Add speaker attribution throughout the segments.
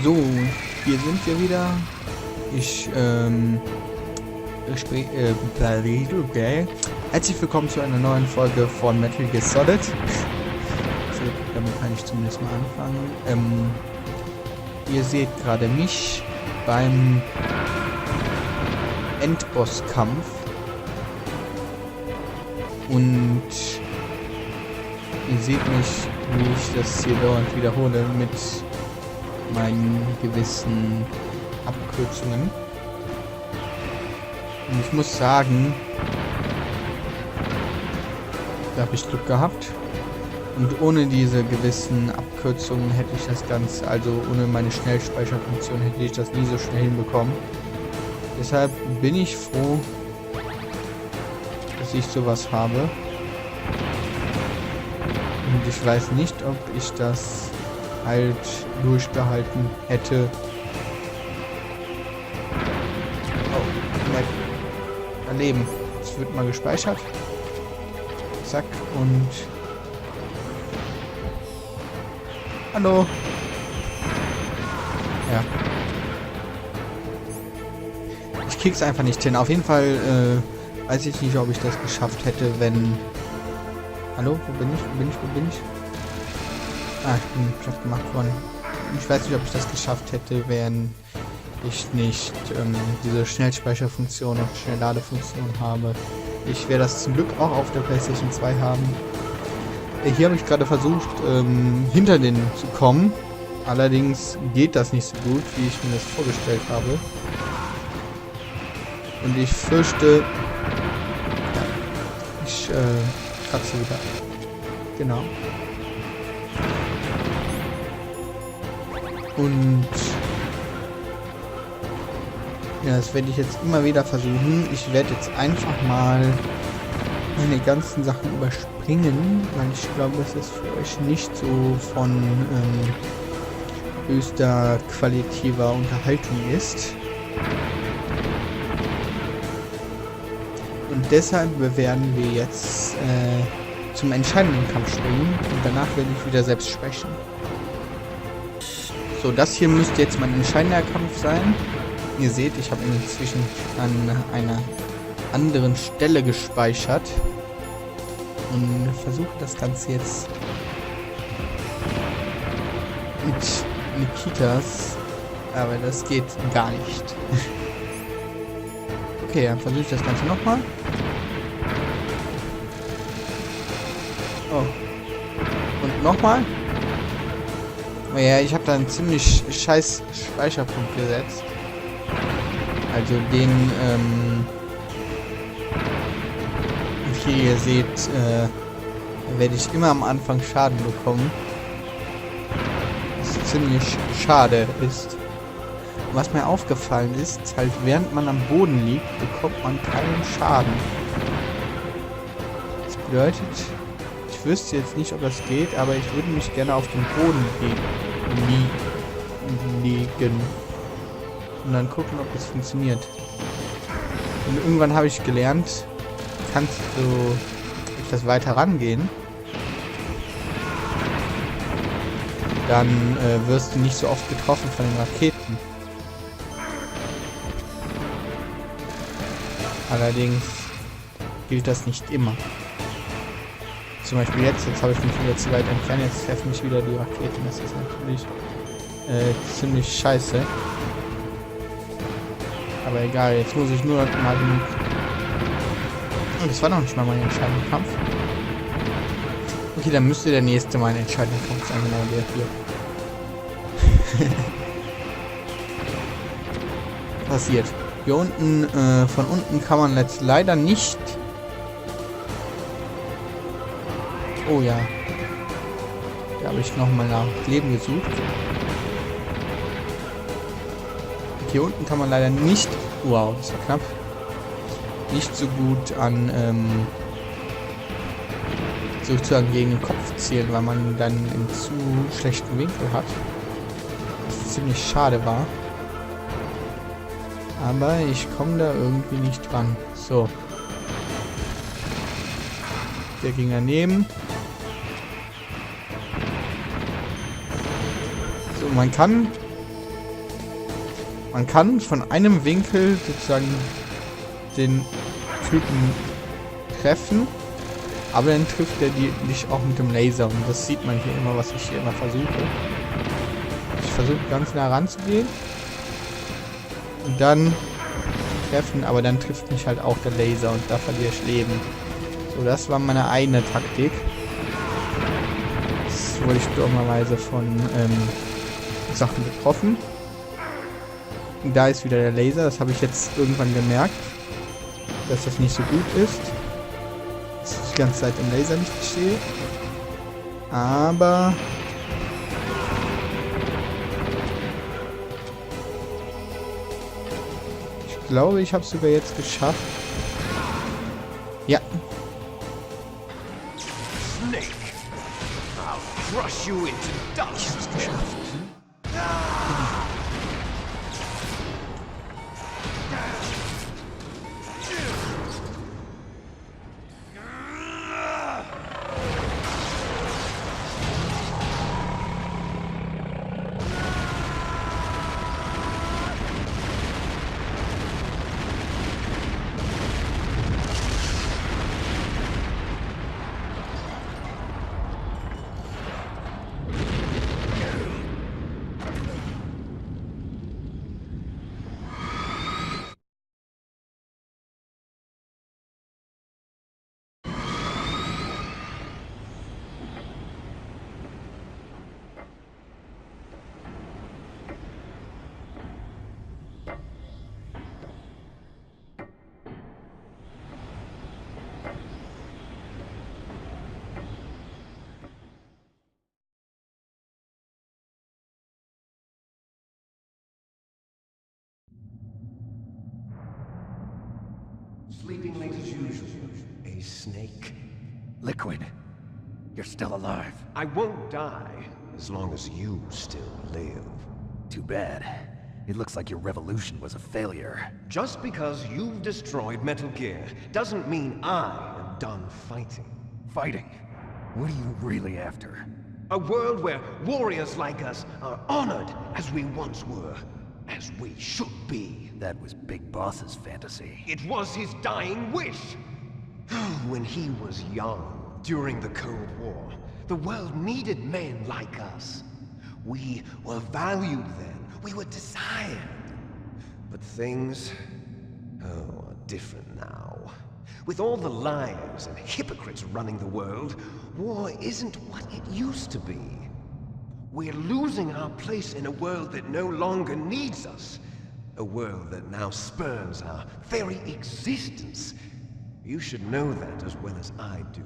Speaker 1: So, hier sind wir wieder. Herzlich willkommen zu einer neuen Folge von Metal Gear Solid. So, damit kann ich zumindest mal anfangen. Ihr seht gerade mich beim Endbosskampf. Und ihr seht mich, wie ich das hier dauernd wiederhole, mit meinen gewissen Abkürzungen. Und ich muss sagen, da habe ich Glück gehabt. Und ohne diese gewissen Abkürzungen hätte ich das Ganze, also ohne meine Schnellspeicherfunktion, hätte ich das nie so schnell hinbekommen. Deshalb bin ich froh, dass ich sowas habe. Und ich weiß nicht, ob ich das halt durchgehalten hätte. Oh, Map. Erleben. Es wird mal gespeichert. Zack und... Hallo. Ja. Ich krieg's einfach nicht hin. Auf jeden Fall weiß ich nicht, ob ich das geschafft hätte, wenn... Hallo? Wo bin ich? Wo bin ich? Ah, ich bin platt gemacht worden. Ich weiß nicht, ob ich das geschafft hätte, wenn ich nicht diese Schnellspeicherfunktion und Schnellladefunktion habe. Ich werde das zum Glück auch auf der PlayStation 2 haben. Hier habe ich gerade versucht, hinter denen zu kommen. Allerdings geht das nicht so gut, wie ich mir das vorgestellt habe. Und ich fürchte... Ja, ich kratze wieder. Genau. Und ja, das werde ich jetzt immer wieder versuchen. Ich werde jetzt einfach mal meine ganzen Sachen überspringen, weil ich glaube, dass es für euch nicht so von höchster qualitativer Unterhaltung ist. Und deshalb werden wir jetzt zum entscheidenden Kampf springen und danach werde ich wieder selbst sprechen. So, das hier müsste jetzt mein entscheidender Kampf sein. Ihr seht, ich habe ihn inzwischen an einer anderen Stelle gespeichert. Und versuche das Ganze jetzt mit Nikitas. Aber das geht gar nicht. Okay, dann versuche ich das Ganze nochmal. Oh. Und nochmal. Ja, ich habe da einen ziemlich scheiß Speicherpunkt gesetzt. Also den, wie ihr seht, werde ich immer am Anfang Schaden bekommen. Was ziemlich schade ist. Und was mir aufgefallen ist, halt während man am Boden liegt, bekommt man keinen Schaden. Das bedeutet, ich wüsste jetzt nicht, ob das geht, aber ich würde mich gerne auf den Boden legen. Und dann gucken, ob das funktioniert. Und irgendwann habe ich gelernt, kannst du etwas weiter rangehen, dann wirst du nicht so oft getroffen von den Raketen. Allerdings gilt das nicht immer. Zum Beispiel jetzt habe ich mich wieder zu weit entfernt, jetzt treffen mich wieder die Raketen. Das ist natürlich ziemlich scheiße. Aber egal, jetzt muss ich nur mal genug... Und das war noch nicht mal mein entscheidender Kampf. Okay, dann müsste der nächste mein entscheidender Kampf sein, genau der hier. Passiert. Hier unten, von unten kann man jetzt leider nicht... Oh ja. Da habe ich nochmal nach Leben gesucht. Hier unten kann man leider nicht... Wow, das war knapp. Nicht so gut an sozusagen gegen den Kopf zielen, weil man dann einen zu schlechten Winkel hat. Was ziemlich schade war. Aber ich komme da irgendwie nicht dran. So. Der ging daneben. So, man kann Man kann von einem Winkel sozusagen den Typen treffen, aber dann trifft er dich auch mit dem Laser und das sieht man hier immer, was ich hier immer versuche. Ich versuche ganz nah ranzugehen und dann treffen, aber dann trifft mich halt auch der Laser und da verliere ich Leben. So, das war meine eine Taktik. Jetzt wurde ich dummerweise von Sachen getroffen. Und da ist wieder der Laser, das habe ich jetzt irgendwann gemerkt, dass das nicht so gut ist. Dass ich die ganze Zeit im Laser nicht stehe. Aber ich glaube, ich habe es sogar jetzt geschafft. Ja.
Speaker 2: Snake, I'll crush you into dust.
Speaker 1: Ich habe es geschafft.
Speaker 2: Sleeping late as usual. A snake.
Speaker 3: Liquid, you're still alive.
Speaker 2: I won't die as long as you still live.
Speaker 3: Too bad. It looks like your revolution was a failure.
Speaker 2: Just because you've destroyed Metal Gear doesn't mean I am done fighting.
Speaker 3: Fighting? What are you really after?
Speaker 2: A world where warriors like us are honored as we once were, as we should be.
Speaker 3: That was Big Boss's fantasy.
Speaker 2: It was his dying wish. When he was young, during the Cold War, the world needed men like us. We were valued then. We were desired. But things, are different now. With all the liars and hypocrites running the world, war isn't what it used to be. We're losing our place in a world that no longer needs us. A world that now spurns our very existence. You should know that as well as I do.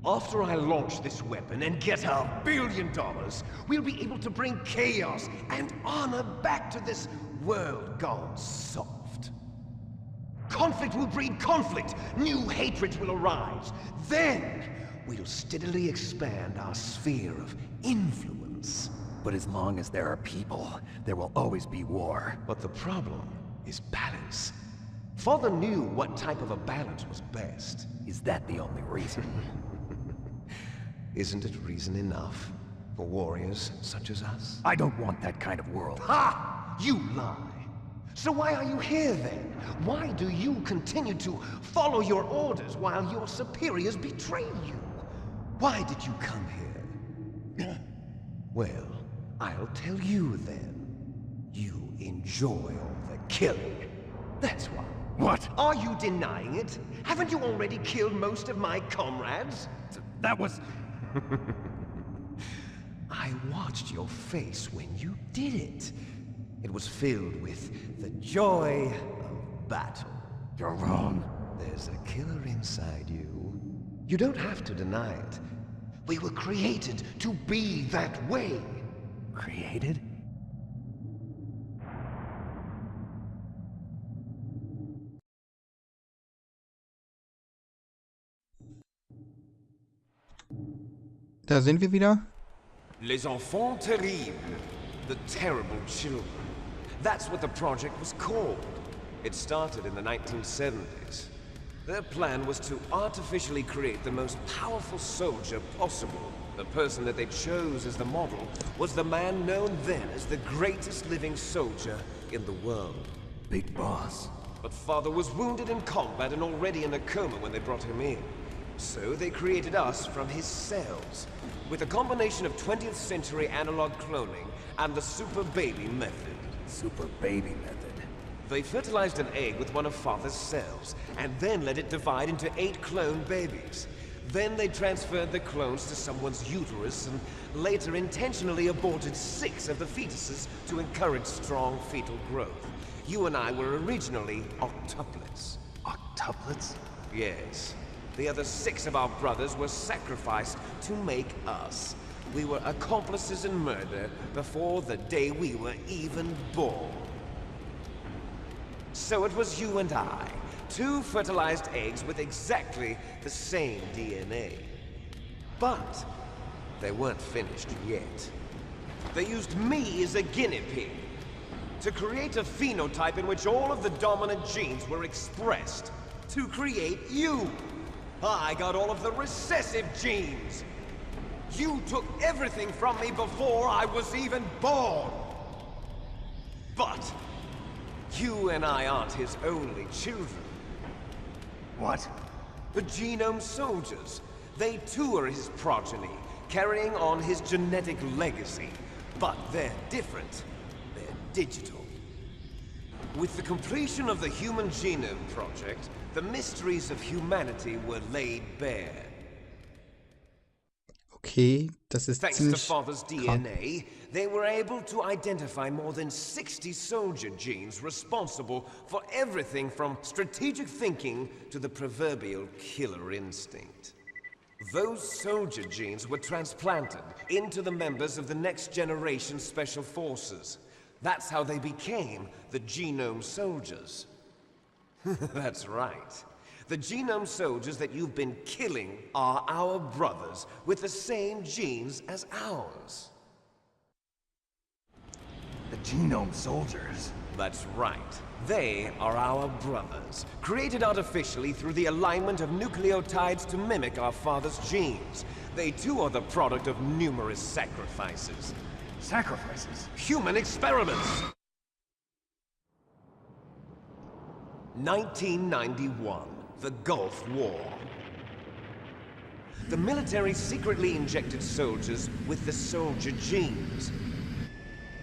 Speaker 2: After I launch this weapon and get our $1 billion, we'll be able to bring chaos and honor back to this world gone soft. Conflict will breed conflict. New hatreds will arise. Then, we'll steadily expand our sphere of influence.
Speaker 3: But as long as there are people, there will always be war.
Speaker 2: But the problem is balance. Father knew what type of a balance was best.
Speaker 3: Is that the only reason?
Speaker 2: Isn't it reason enough for warriors such as us?
Speaker 3: I don't want that kind of world.
Speaker 2: Ha! You lie! So why are you here then? Why do you continue to follow your orders while your superiors betray you? Why did you come here? Well, I'll tell you then. You enjoy all the killing. That's why.
Speaker 3: What?
Speaker 2: Are you denying it? Haven't you already killed most of my comrades?
Speaker 3: That was...
Speaker 2: I watched your face when you did it. It was filled with the joy of battle.
Speaker 3: You're wrong.
Speaker 2: There's a killer inside you. You don't have to deny it. We were created to be that way.
Speaker 3: Created?
Speaker 1: Da sind wir wieder.
Speaker 4: Les enfants terribles. The terrible children. That's what the project was called. It started in the 1970s. Their plan was to artificially create the most powerful soldier possible. The person that they chose as the model was the man known then as the greatest living soldier in the world.
Speaker 3: Big Boss.
Speaker 4: But Father was wounded in combat and already in a coma when they brought him in. So they created us from his cells, with a combination of 20th century analog cloning and the super baby method.
Speaker 3: Super baby method.
Speaker 4: They fertilized an egg with one of Father's cells, and then let it divide into 8 clone babies. Then they transferred the clones to someone's uterus and later intentionally aborted 6 of the fetuses to encourage strong fetal growth. You and I were originally octuplets.
Speaker 3: Octuplets?
Speaker 4: Yes. The other 6 of our brothers were sacrificed to make us. We were accomplices in murder before the day we were even born. So it was you and I, 2 fertilized eggs with exactly the same DNA. But they weren't finished yet. They used me as a guinea pig to create a phenotype in which all of the dominant genes were expressed to create you. I got all of the recessive genes. You took everything from me before I was even born. But you and I aren't his only children.
Speaker 3: What?
Speaker 4: The Genome Soldiers. They too are his progeny, carrying on his genetic legacy. But they're different. They're digital. With the completion of the Human Genome Project, the mysteries of humanity were laid bare.
Speaker 1: Okay, das ist
Speaker 4: Thanks to
Speaker 1: ziemlich
Speaker 4: Father's
Speaker 1: krank.
Speaker 4: DNA, they were able to identify more than 60 soldier genes responsible for everything from strategic thinking to the proverbial killer instinct. Those soldier genes were transplanted into the members of the next generation special forces. That's how they became the Genome Soldiers. That's right. The Genome Soldiers that you've been killing are our brothers with the same genes as ours.
Speaker 3: The Genome Soldiers?
Speaker 4: That's right. They are our brothers, created artificially through the alignment of nucleotides to mimic our father's genes. They too are the product of numerous sacrifices.
Speaker 3: Sacrifices?
Speaker 4: Human experiments! 1991, the Gulf War. The military secretly injected soldiers with the soldier genes.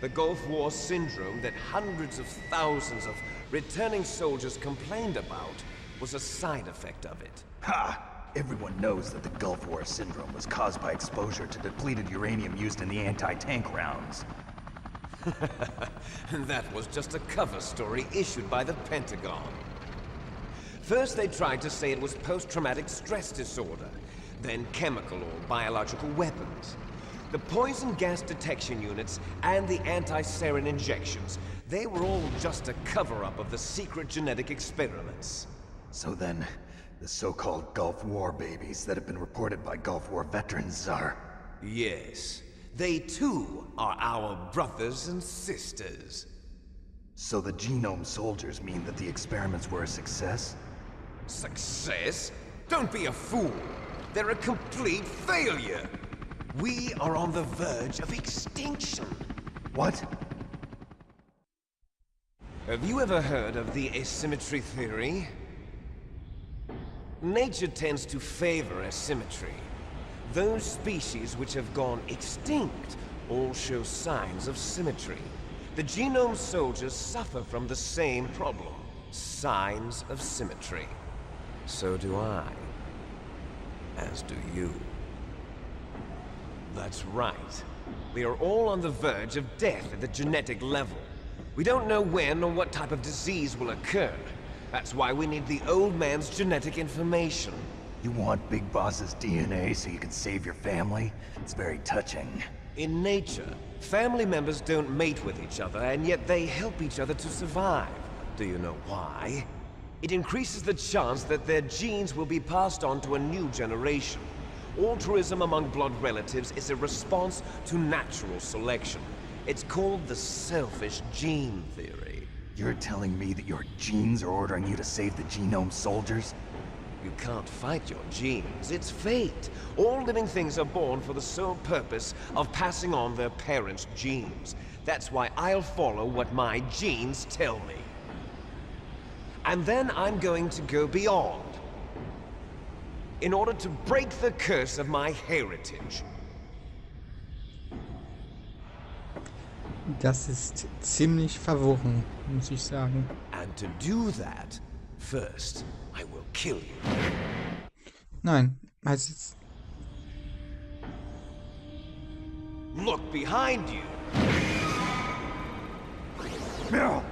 Speaker 4: The Gulf War syndrome that hundreds of thousands of returning soldiers complained about was a side effect of it.
Speaker 3: Ha! Everyone knows that the Gulf War syndrome was caused by exposure to depleted uranium used in the anti-tank rounds.
Speaker 4: That was just a cover story issued by the Pentagon. First they tried to say it was post-traumatic stress disorder, then chemical or biological weapons. The poison gas detection units and the anti-sarin injections, they were all just a cover-up of the secret genetic experiments.
Speaker 3: So then, the so-called Gulf War babies that have been reported by Gulf War veterans are...
Speaker 4: Yes, they too are our brothers and sisters.
Speaker 3: So the Genome Soldiers mean that the experiments were a success?
Speaker 4: Success? Don't be a fool. They're a complete failure. We are on the verge of extinction.
Speaker 3: What?
Speaker 4: Have you ever heard of the asymmetry theory? Nature tends to favor asymmetry. Those species which have gone extinct all show signs of symmetry. The Genome Soldiers suffer from the same problem. Signs of symmetry. So do I. As do you. That's right. We are all on the verge of death at the genetic level. We don't know when or what type of disease will occur. That's why we need the old man's genetic information.
Speaker 3: You want Big Boss's DNA so you can save your family? It's very touching.
Speaker 4: In nature, family members don't mate with each other, and yet they help each other to survive. Do you know why? It increases the chance that their genes will be passed on to a new generation. Altruism among blood relatives is a response to natural selection. It's called the selfish gene theory.
Speaker 3: You're telling me that your genes are ordering you to save the Genome Soldiers?
Speaker 4: You can't fight your genes. It's fate. All living things are born for the sole purpose of passing on their parents' genes. That's why I'll follow what my genes tell me. And then I'm going to go beyond, in order to break the curse of my heritage.
Speaker 1: Das ist ziemlich verworren, muss ich sagen.
Speaker 4: And to do that, first, I will kill you.
Speaker 1: Nein, also jetzt...
Speaker 4: Look behind you.
Speaker 3: No!